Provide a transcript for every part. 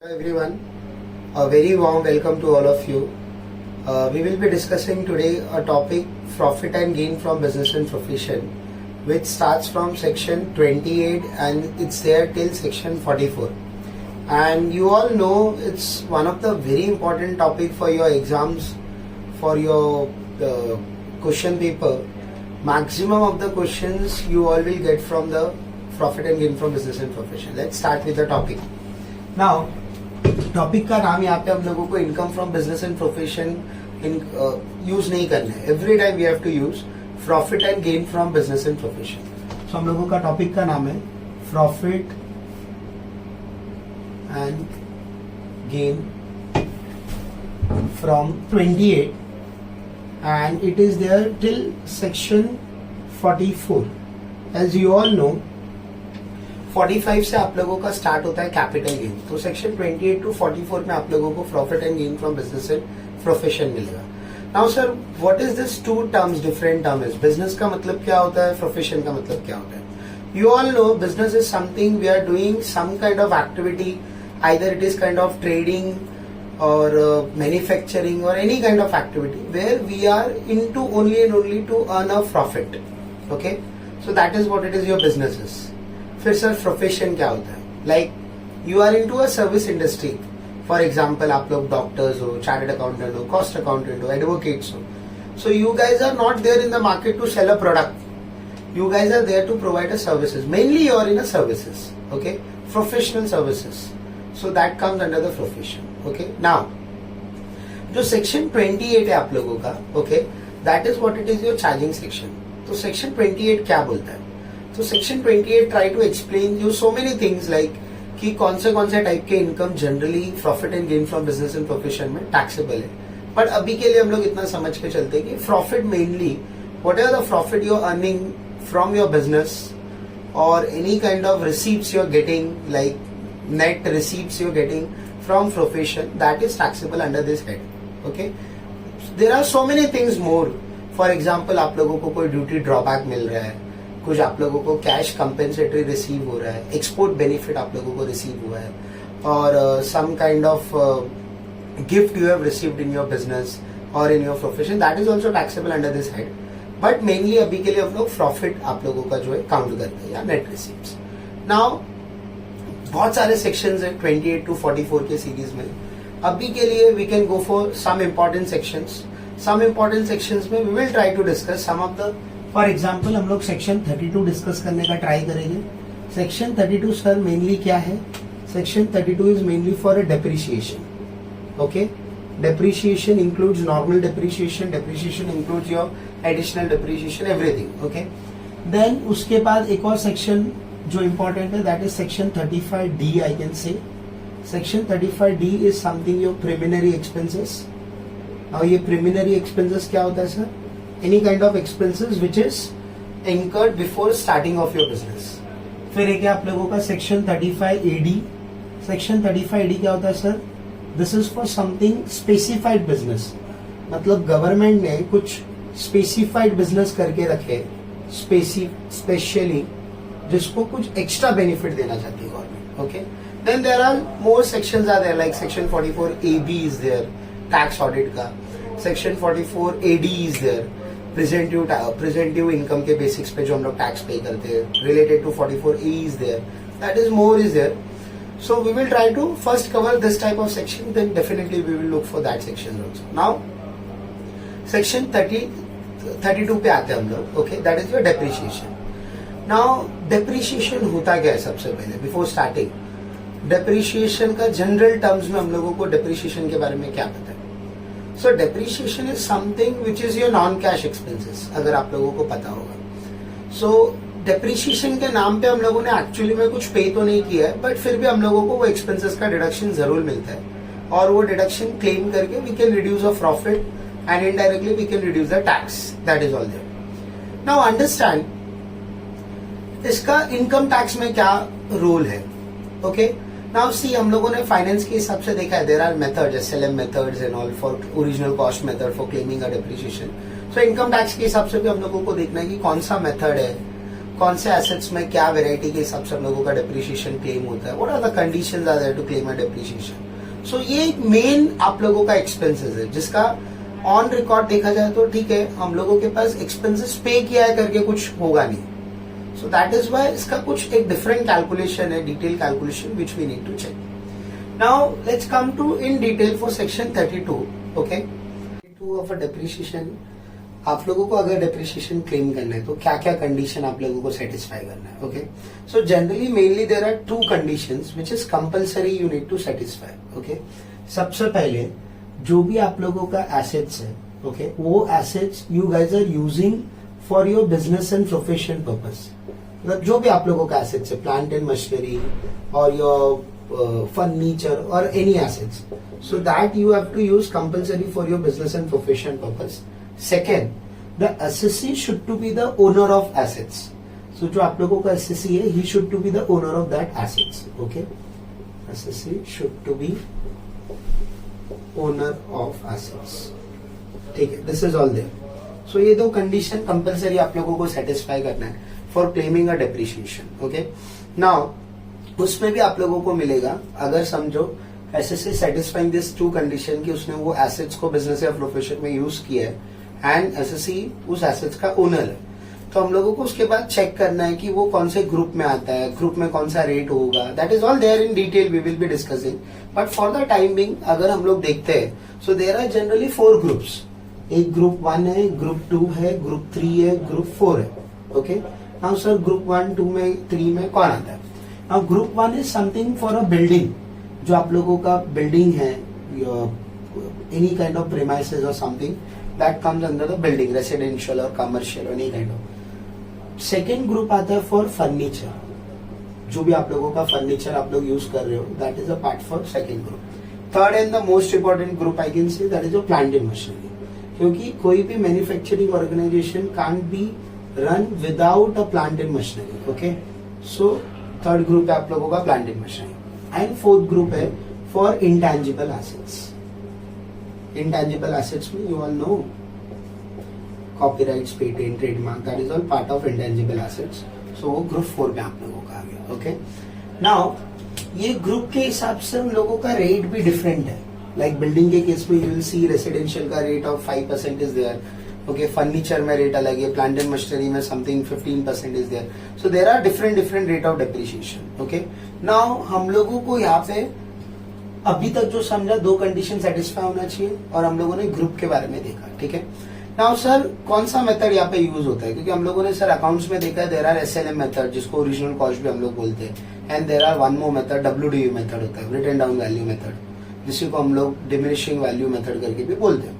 Hello everyone, a very warm welcome to all of you. We will be discussing today a topic profit and gain from business and profession, which starts from section 28 and it's there till section 44. And you all know it's one of the very important topic for your exams, for your question paper. Maximum of the questions you all will get from the profit and gain from business and profession. Let's start with the topic. Now, topic का नाम यहाँ पे हम लोगों को income from business and profession use नहीं करना है. Every time we have to use profit and gain from business and profession. So हम लोगों का टॉपिक का नाम है profit and gain from 28 and it is there till section 44. As you all know 45 से आप लोगों का स्टार्ट होता है कैपिटल गेन. तो सेक्शन 28 टू 44 में आप लोगों को profit and gain from business and profession मिलेगा. Now sir, what is this two terms? Different term is business का मतलब क्या होता है, प्रोफेशन का मतलब क्या होता है. You all know business is something we are doing some kind of activity, either it is kind of trading or manufacturing or any kind of activity where we are into only and only to earn a profit. Okay, so that is what it is, your business is. फिर sir profession क्या होता है? Like you are into a service industry. For example आप लोग doctors हो, chartered accountant हो, cost accountant हो, advocates हो. So you guys are not there in the market to sell a product. You guys are there to provide a services. Mainly you are in a services. Okay, professional services. So that comes under the profession. Okay, now जो section 28 है आप लोगों का, okay, that is what it is your charging section. तो section 28 क्या बोलता है? तो section 28 try to explain you so many things like कि कौन से टाइप के income generally profit and gain from business and profession में टैक्सेबल है. बट अभी के लिए हम लोग इतना समझ के चलते हैं कि profit mainly whatever the profit you are earning from your business और any kind of receipts you are getting, like net receipts you are getting from profession, that is taxable under this head. Okay, there are so many things more. For example आप लोगों को कोई duty drawback मिल रहा है, कुछ आप लोगों को कैश कंपेंसेटरी रिसीव हो रहा है, एक्सपोर्ट बेनिफिट आप लोगों को रिसीव हुआ है, और some kind of gift you have received in your business और in your profession, that is also taxable under this head. But mainly अभी के लिए हम लोग प्रॉफिट आप लोगों का जो है काउंट करते हैं या नेट रिसीव्स. नाउ बहुत सारे सेक्शंस हैं 28 टू 44 के सीरीज में. अभी के लिए we can go for some important sections. Some important sections में we will try to discuss some of the. For example हम लोग सेक्शन 32 डिस्कस करने का ट्राई करेंगे. सेक्शन 32 सर मेनली क्या है? Section 32 is mainly for a depreciation. Okay, depreciation includes normal depreciation, depreciation includes your additional depreciation, everything. Okay, then उसके बाद एक और सेक्शन जो इंपॉर्टेंट है, that is section 35D. I can say section 35D is something your preliminary expenses. और ये preliminary expenses क्या होता है sir? Any kind of expenses which is incurred before starting of your business. फिर एक आप लोगों का सेक्शन 35AD. सेक्शन 35AD क्या होता है sir? This is for something specified business. मतलब गवर्नमेंट ने कुछ स्पेसिफाइड बिजनेस करके रखे स्पेशली, जिसको कुछ एक्स्ट्रा बेनिफिट देना चाहती है government. Okay, then there are more sections are there, like section 44AB is there, tax audit का. Section 44AD is there, presumptive income के बेसिक्स पे जो हम लोग टैक्स पे करते हैं, related to 44A is there, that is more is there. So we will try to first cover this type of section, then definitely we will look for that section also. Now section 32 पे आते हैं हम लोग. Okay, that is your depreciation. Now depreciation होता क्या है? सबसे पहले बिफोर स्टार्टिंग, डेप्रिसिएशन का जनरल टर्म्स में हम लोगों को डेप्रिसिएशन के बारे में क्या पता है? सो depreciation is something which is your non cash expenses, अगर आप लोगों को पता होगा. सो डेप्रिसिएशन के नाम पे हम लोगों ने एक्चुअली में कुछ पे तो नहीं किया है, बट फिर भी हम लोगों को वो एक्सपेंसेस का डिडक्शन जरूर मिलता है, और वो डिडक्शन क्लेम करके we can reduce a profit and indirectly we can reduce the tax. That is all there. Now understand इसका इनकम टैक्स में क्या रोल है. ओके, नाउ सी हम लोगों ने फाइनेंस के हिसाब से देखा है, there are methods, SLM methods and all for original cost method for claiming a depreciation. So income tax के हिसाब से भी हम लोगों को देखना है कि कौन सा मेथड है, कौन से एसेट्स में क्या वेराइटी के हिसाब से हम लोगों का डेप्रिसिएशन क्लेम होता है, what are the conditions are there to claim a depreciation. So ये एक मेन आप लोगों का एक्सपेंसेस है जिसका ऑन रिकॉर्ड देखा जाए तो ठीक है, हम लोगों के पास एक्सपेंसेस पे किया है करके कुछ होगा नहीं। सो दैट इज वाई इसका कुछ एक डिफरेंट कैलकुलेशन है, detail calculation which we need to check. Now let's come to in detail for section 32। Okay, 32 of a depreciation. आप लोगों को अगर डेप्रिसिएशन क्लेम करना है तो क्या क्या कंडीशन आप लोगों को सेटिस्फाई करना है। Okay, so generally mainly there are 2 conditions which is compulsory you need to satisfy. Okay, सबसे पहले जो भी आप लोगों का एसेट्स है, ओके, वो assets you guys are using for your business and profession purpose. मतलब जो भी आप लोगों का एसेट्स है, प्लांट एंड मशीनरी और योर फर्नीचर और any assets, so that you have to use compulsory for your business and profession purpose. Second, the assessee should to be the owner of assets. So जो आप लोगों का assessee है, he should to be the owner of that assets. Okay, assessee should to be owner of assets. ठीक है, this is all there. So ये 2 condition compulsory आप लोगों को satisfy करना है for claiming a depreciation. Okay, now उसमें भी आप लोगों को मिलेगा, अगर समझो एसएससी सेटिस्फाइंग दिस 2 कंडीशन कि उसने वो एसेट्स को बिजनेस या प्रोफेशन में यूज किया है एंड एसएससी उस एसेट्स का ओनर है, तो हम लोगों को उसके बाद चेक करना है कि वो कौन से ग्रुप में आता है, ग्रुप में कौन सा रेट होगा। That is all there in detail, we will be discussing, but for the time being अगर हम लोग देखते हैं so there are generally 4 groups. एक ग्रुप 1 है, ग्रुप 2 है, ग्रुप 3 है, ग्रुप 4 है। ओके, नाउ सर ग्रुप 1, 2 में, 3 में कौन आता है? Now group 1 is something for a building, जो आप लोगों का बिल्डिंग है, एनी काइंड ऑफ प्रेमाइसेस और something that comes under the building, residential और कमर्शियल और any kind of. Second group आता है फॉर फर्नीचर, जो भी आप लोगों का फर्नीचर आप लोग यूज कर रहे हो, that is a part for second group. Third and the most important group I can say that is your plant and machinery, क्योंकि कोई भी manufacturing organisation can't be run without a plant and machinery. Okay, so third group है आप लोगों का plant and machinery. And fourth group है for intangible assets. Intangible assets में you all know copyrights, patent, trademark, that is all part of intangible assets. So वो group 4 में आप लोगों का आ गया। ओके, नाउ ये ग्रुप के हिसाब से उन लोगों का रेट भी डिफरेंट है। लाइक बिल्डिंग के केस में यू विल सी रेसिडेंशियल का rate of 5% is there. Okay, furniture में रेट अलग है, प्लांट एंड मशीनरी में something 15% is there. So there are different rate of depreciation. Okay, now हम लोगों को यहाँ पे अभी तक जो समझा 2 कंडीशन सेटिस्फाई होना चाहिए और हम लोगों ने ग्रुप के बारे में देखा। ठीक है, नाउ सर कौन सा मेथड यहाँ पे यूज होता है, क्योंकि हम लोगों ने सर अकाउंट्स में देखा है देयर आर एसएलएम मेथड, जिसको ओरिजिनल कॉस्ट भी हम लोग बोलते हैं, and there are one more method WDV method होता है, रिटन डाउन वैल्यू मेथड, जिसको हम लोग डिमिनिशिंग वैल्यू मेथड करके भी बोलते हैं।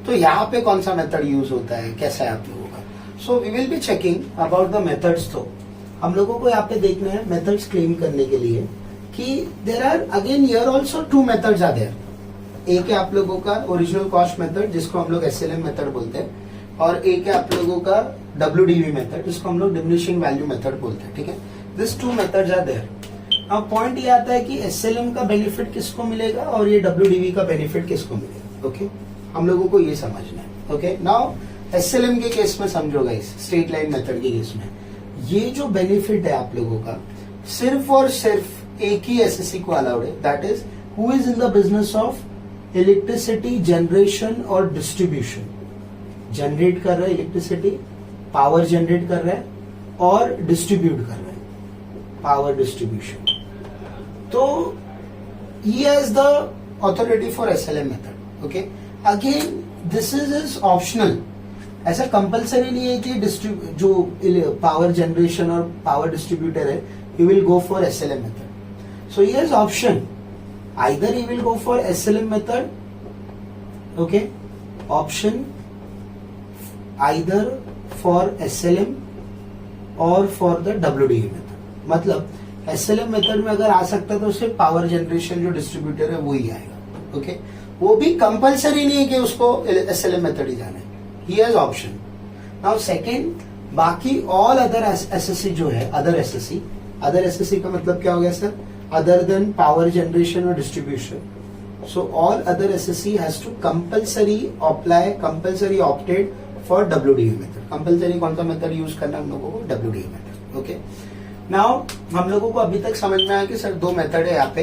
तो यहाँ पे कौन सा मेथड यूज होता है, कैसा है आप लोगों का? So we will be checking about the methods. तो हम लोगों को यहाँ पे देखना है मेथड्स क्लेम करने के लिए कि there are again here also 2 methods are there. एक है आप लोगों का ओरिजिनल कॉस्ट मेथड, जिसको हम लोग एसएलएम मेथड बोलते हैं, और एक है आप लोगों का डब्ल्यूडीवी मेथड, जिसको हम लोग डिमिनिशिंग वैल्यू मेथड बोलते हैं। ठीक है, दिस 2 मेथड्स आर देयर। अब पॉइंट ये आता है कि एसएलएम का बेनिफिट किसको मिलेगा और ये डब्ल्यूडीवी का बेनिफिट किसको मिलेगा। ओके, हम लोगों को ये समझना है। ओके, नाउ एसएलएम के केस में समझो गाइस, स्ट्रेट लाइन मेथड के केस में ये जो बेनिफिट है आप लोगों का सिर्फ और सिर्फ एक ही एसएससी को अलाउड है, that is who is in the business of electricity generation और डिस्ट्रीब्यूशन। जनरेट कर रहा है इलेक्ट्रिसिटी, पावर जनरेट कर रहा है और डिस्ट्रीब्यूट कर रहा है, पावर डिस्ट्रीब्यूशन। तो he has the authority for SLM method. Okay, again this is optional, ऐसा कंपलसरी नहीं है कि जो पावर जनरेशन और पावर डिस्ट्रीब्यूटर है you will go for SLM method. So here is option, either you will go for SLM method, okay, option either for SLM और for the WDV method. मतलब SLM method में अगर आ सकता तो सिर्फ power generation जो distributor है वो ही आएगा। ओके, वो भी कंपलसरी नहीं है कि उसको एसएलएम मेथड ही जाना है, ही हैज ऑप्शन। नाउ सेकंड, बाकी ऑल अदर एसएससी जो है, अदर एसएससी का मतलब क्या हो गया sir? Other than power generation और distribution. So all other SSC has to compulsory apply, compulsory opted for WDV method. Compulsory कौन सा मेथड यूज करना हम लोगों को? WDV method. ओके, नाउ हम लोगों को अभी तक समझ में आया कि सर दो मेथड है यहाँ पे,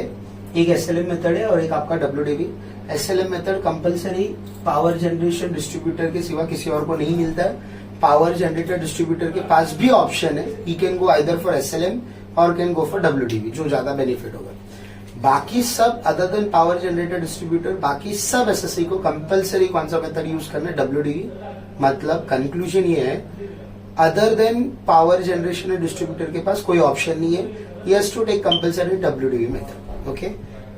एक एसएलएम मेथड है और एक आपका WDV. SLM method compulsory power generation distributor के सिवा किसी और को नहीं मिलता है। पावर जनरेटर डिस्ट्रीब्यूटर के पास भी ऑप्शन है, he can go either for SLM और कैन गो फॉर डब्ल्यूडीवी, जो ज्यादा बेनिफिट होगा। बाकी सब other than power generator distributor, बाकी सब एसएससी को कंपलसरी कौन सा मेथड यूज करना है, डब्ल्यूडीवी। मतलब कंक्लूजन ये है, अदर देन पावर जनरेशन और डिस्ट्रीब्यूटर के पास कोई ऑप्शन नहीं है, ही has to take compulsory WDV method. Okay,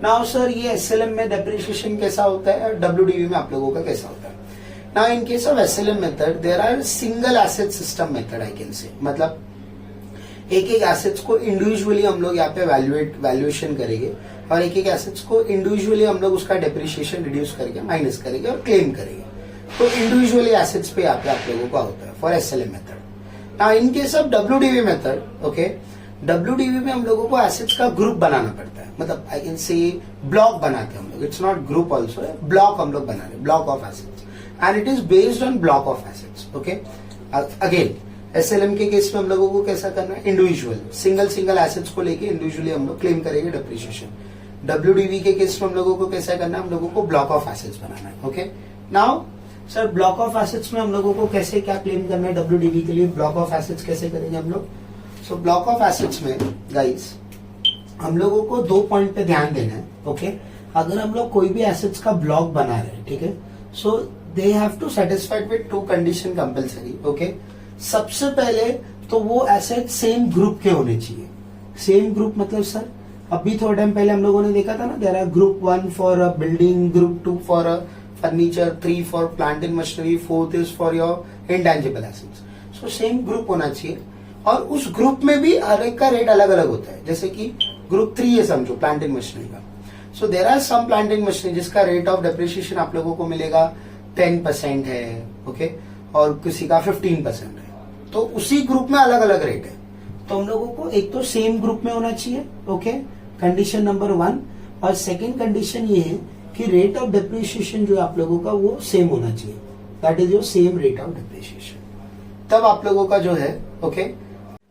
now sir ये एसएलएम में डेप्रिसिएशन कैसा होता है और डब्ल्यूडीवी में आप लोगों का कैसा होता है? Now in case of SLM method there are single asset system method, I can say, मतलब एक एक एसेट्स को इंडिविजुअली हम लोग यहाँ पे वैल्यूएशन करेंगे और एक एक एसेट्स को इंडिविजुअली हम लोग उसका डेप्रिसिएशन रिड्यूस करके माइनस करेंगे और क्लेम करेंगे। तो इंडिविजुअली एसेट्स पे यहाँ पे आप लोगों का होता है for SLM method. Now in case of WDV method, okay, WDV में हम लोगों को एसेट्स का ग्रुप बनाना पड़ता है, मतलब आई कैन से ब्लॉक बनाते हैं हम लोग, it's not group also, block हम लोग बना रहे, block of assets, and it is based on block of assets. Okay, again SLM के केस में हम लोगों को कैसा करना है, इंडिविजुअल सिंगल एसेट्स को लेके इंडिविजुअली हम लोग क्लेम करेंगे डेप्रिसिएशन। डब्ल्यूडीवी के केस में हम लोगों को कैसा करना है, हम लोगों को ब्लॉक ऑफ एसेट्स बनाना है। Okay, now sir block of assets में हम लोगों को कैसे क्या क्लेम करना है, डब्ल्यूडीवी के लिए ब्लॉक ऑफ एसेट्स कैसे करेंगे हम लोग? सो ब्लॉक ऑफ एसेट्स में गाइस हम लोगों को 2 पॉइंट पे ध्यान देना है। ओके, अगर हम लोग कोई भी एसेट्स का ब्लॉक बना रहे हैं, ठीक है, so they have to satisfied with 2 condition compulsory. Okay, सबसे पहले तो वो एसेट सेम ग्रुप के होने चाहिए। सेम ग्रुप मतलब सर अभी थोड़ा टाइम पहले हम लोगों ने देखा था ना, there are group 1 for a building, group 2 for a furniture, 3 for plant and machinery, 4th is for your intangible assets. So same group होना चाहिए और उस ग्रुप में भी हर एक का रेट अलग अलग होता है। जैसे कि ग्रुप 3 है समझो प्लांट एंड मशीनरी का, so there are some plant and machinery जिसका रेट ऑफ डेप्रिसिएशन आप लोगों को मिलेगा 10% है, ओके, और किसी का 15% है। तो उसी ग्रुप में अलग अलग रेट है, तो हम लोगों को एक तो सेम ग्रुप में होना चाहिए। ओके, कंडीशन नंबर 1, और सेकंड कंडीशन ये है कि रेट ऑफ डेप्रिसिएशन जो आप लोगों का वो सेम होना चाहिए, that is your same rate of depreciation, तब आप लोगों का जो है। ओके,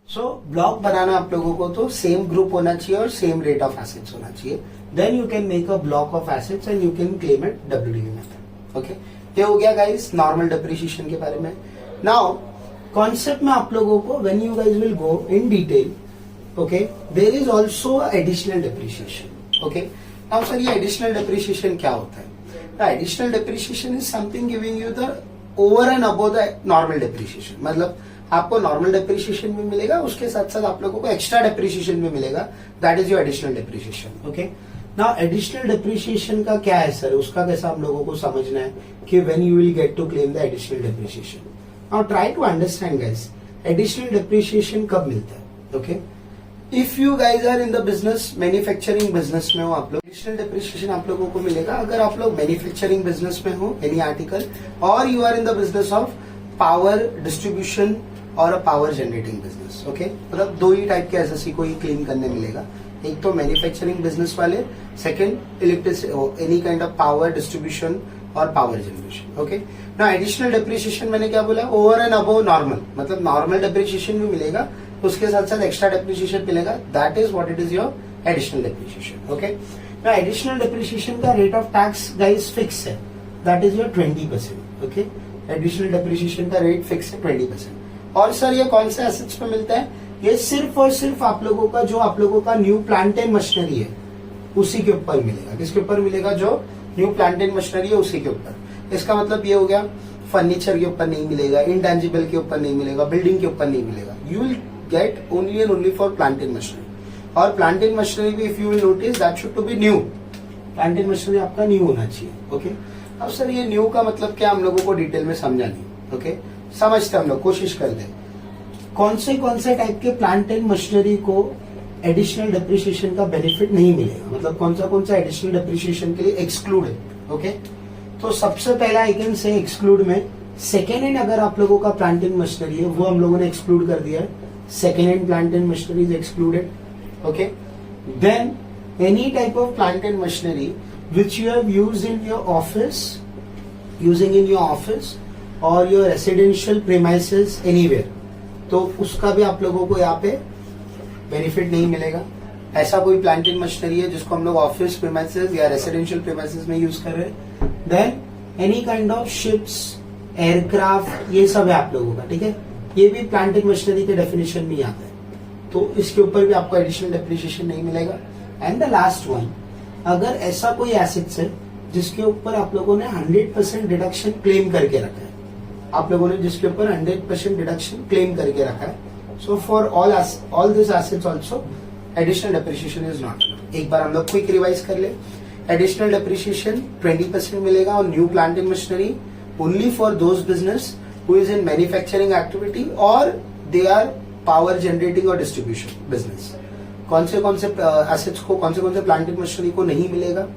सो ब्लॉक बनाना आप लोगों को तो सेम ग्रुप होना चाहिए और सेम रेट ऑफ एसेट्स होना चाहिए, then you can make a block of assets and you can claim it WDV method. Okay, ये हो गया गाइस नॉर्मल डेप्रिसिएशन के बारे में। नाउ कॉन्सेप्ट में आप लोगों को when you guys will go in detail, okay, there is also additional depreciation. Okay, now sir ये एडिशनल डेप्रिसिएशन क्या होता है? The additional depreciation is something giving you the over and above the normal depreciation, मतलब आपको normal depreciation भी मिलेगा, उसके साथ साथ आप लोगों को एक्स्ट्रा डेप्रिसिएशन भी मिलेगा, that is your additional depreciation. Okay, now additional depreciation का क्या है सर, उसका कैसा हम लोगों को समझना है कि when you will get to claim the additional depreciation. Now try to understand guys, additional depreciation कब मिलता है? Okay, if you guys are in the business, manufacturing business में हो आप लोग, additional depreciation आप लोगों को मिलेगा अगर आप लोग manufacturing business में हो, any article, और you are in the business of power distribution और a power generating business. Okay, मतलब 2 ही टाइप के एसएससी को ही क्लेम करने मिलेगा, एक तो मैन्युफैक्चरिंग बिजनेस वाले, second electricity, any kind of power distribution और पावर जनरेशन। ओके, ना एडिशनल डेप्रिसिएशन मैंने क्या बोला, ओवर एंड अबव नॉर्मल, मतलब नॉर्मल डेप्रिसिएशन भी मिलेगा, उसके साथ साथ एक्स्ट्रा डेप्रिसिएशन मिलेगा, that is what it is your additional depreciation. Okay, ना एडिशनल डेप्रिसिएशन का rate of tax guys fix है, that is your 20%। Okay, additional depreciation का रेट फिक्स है 20%। और सर ये कौन से एसेट्स पे मिलता है? ये सिर्फ और सिर्फ आप लोगों का जो आप लोगों का न्यू प्लांट एंड मशीनरी है उसी के ऊपर मिलेगा। किसके ऊपर मिलेगा? जो न्यू प्लांट एंड मशीनरी है उसी के ऊपर। इसका मतलब ये हो गया, फर्नीचर के ऊपर नहीं मिलेगा, इंटेंजिबल के ऊपर नहीं मिलेगा, बिल्डिंग के ऊपर नहीं मिलेगा। You will get only and only for plant and machinery. और प्लांट एंड मशीनरी भी if you will notice that should to be new, plant and machinery आपका न्यू होना चाहिए। ओके, अब सर ये न्यू का मतलब क्या, हम लोगों को डिटेल में समझा नहीं। ओके, समझते हम लोग, कोशिश करते हैं कौन से टाइप के प्लांट एंड मशीनरी को एडिशनल डेप्रिसिएशन का बेनिफिट नहीं मिलेगा, मतलब कौन सा एडिशनल डेप्रिसिएशन के लिए एक्सक्लूड है। ओके, तो सबसे पहला आई कैन से एक्सक्लूड में सेकेंड हैंड अगर आप लोगों का प्लांट एंड मशीनरी है वो हम लोगों ने एक्सक्लूड कर दिया है, second hand plant and machinery is excluded. Okay, then any type of plant and machinery which you have used in your office, using in your office और योर रेसिडेंशियल प्रीमाइसेस एनीवेयर, तो उसका भी आप लोगों को यहाँ पे बेनिफिट नहीं मिलेगा। ऐसा कोई प्लांट एंड मशीनरी है जिसको हम लोग ऑफिस प्रीमाइसेस या रेसिडेंशियल प्रीमाइसेस में यूज कर रहे हैं, then any kind of ships, aircraft, ये सब है आप लोगों का, ठीक है। ये भी प्लांट एंड मशीनरी के डेफिनेशन में आता है, तो इसके ऊपर भी आपको एडिशनल डेप्रिसिएशन नहीं मिलेगा। एंड द लास्ट वन, अगर ऐसा कोई एसेट्स है जिसके ऊपर आप लोगों ने 100% डिडक्शन क्लेम करके रखा है, आप लोगों ने जिसके ऊपर 100% डिडक्शन क्लेम करके रखा है, so for all this assets also additional depreciation is not. एक बार हम लोग क्विक रिवाइज कर ले। एडिशनल डेप्रिसिएशन 20% मिलेगा और new plant and machinery only for those business who is in manufacturing activity और दे आर पावर जनरेटिंग और distribution business. कौन से एसेट्स को, कौन से प्लांट एंड मशीनरी को नहीं मिलेगा?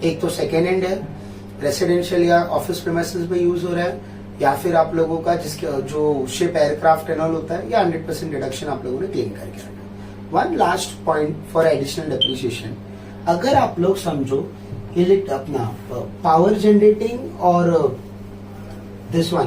एक तो सेकेंड हैंड है, रेसिडेंशियल या ऑफिस प्रीमाइसेस में यूज हो रहा है, या फिर आप लोगों का जिसके जो शिप, एयरक्राफ्ट एंड ऑल होता है, या 100% डिडक्शन आप लोगों ने क्लेम करके रखा। One last point for additional depreciation, अगर आप लोग समझो अपना पावर जनरेटिंग और दिस वन